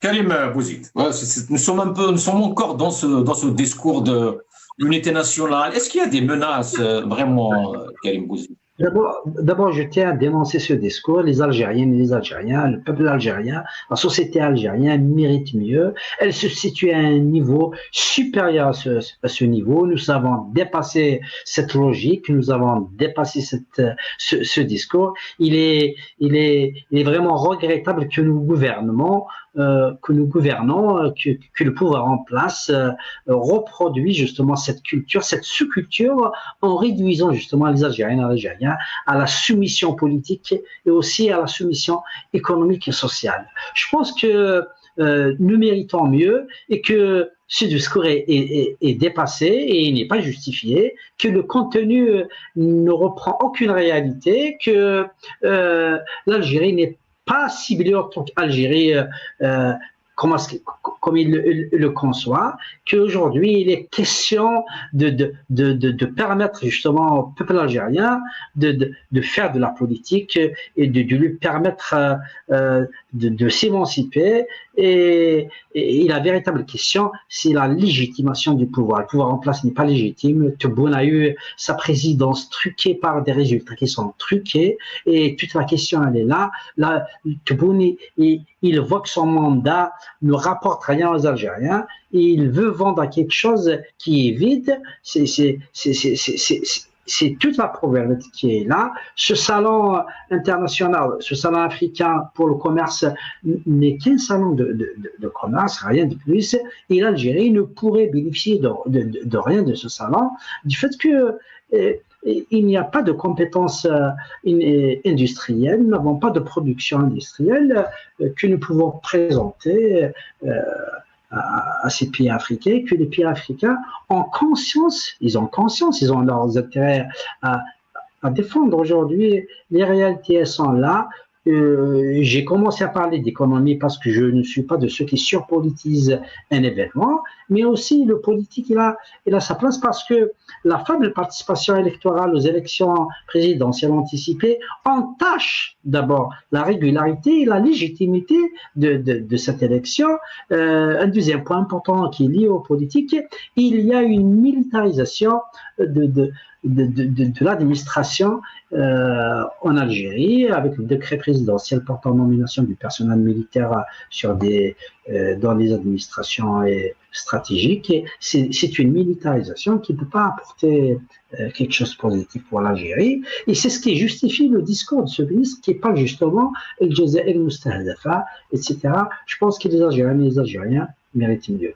Karim Bouzid, ouais, nous sommes encore dans ce discours de l'unité nationale. Est-ce qu'il y a des menaces vraiment, Karim Bouzid? D'abord, je tiens à dénoncer ce discours. Les Algériennes et les Algériens, le peuple algérien, la société algérienne mérite mieux. Elle se situe à un niveau supérieur à ce niveau. Nous avons dépassé cette logique, nous avons dépassé ce discours. Il est vraiment regrettable que que le pouvoir en place reproduit justement cette culture, cette sous-culture, en réduisant justement les Algériennes et les Algériens à la soumission politique et aussi à la soumission économique et sociale. Je pense que nous méritons mieux et que ce discours est dépassé et il n'est pas justifié, que le contenu ne reprend aucune réalité, que l'Algérie n'est pas ciblée en tant qu'Algérie comme il le conçoit, qu'aujourd'hui il est question de permettre justement au peuple algérien de faire de la politique et de lui permettre de s'émanciper. Et la véritable question, c'est la légitimation du pouvoir. Le pouvoir en place n'est pas légitime. Tebboune a eu sa présidence truquée par des résultats qui sont truqués. Et toute la question, elle est là. Tebboune, il voit que son mandat ne rapporte rien aux Algériens. Et il veut vendre quelque chose qui est vide. C'est toute la problématique qui est là. Ce salon international, ce salon africain pour le commerce n'est qu'un salon de commerce, rien de plus. Et l'Algérie ne pourrait bénéficier de rien de ce salon, du fait que il n'y a pas de compétences industrielles, nous n'avons pas de production industrielle que nous pouvons présenter à ces pays africains, que les pays africains ont conscience, ils ont leurs intérêts à défendre. Aujourd'hui, les réalités sont là. J'ai commencé à parler d'économie parce que je ne suis pas de ceux qui surpolitisent un événement, mais aussi le politique, il a sa place parce que la faible participation électorale aux élections présidentielles anticipées entache d'abord la régularité et la légitimité de cette élection. Un deuxième point important qui est lié aux politiques, il y a une militarisation de l'administration en Algérie, avec le décret présidentiel portant nomination du personnel militaire dans les administrations stratégiques. C'est une militarisation qui ne peut pas apporter quelque chose de positif pour l'Algérie. Et c'est ce qui justifie le discours de ce ministre qui parle justement El Jazair Mustahdafa, etc. Je pense que les Algériens et les Algériens méritent mieux.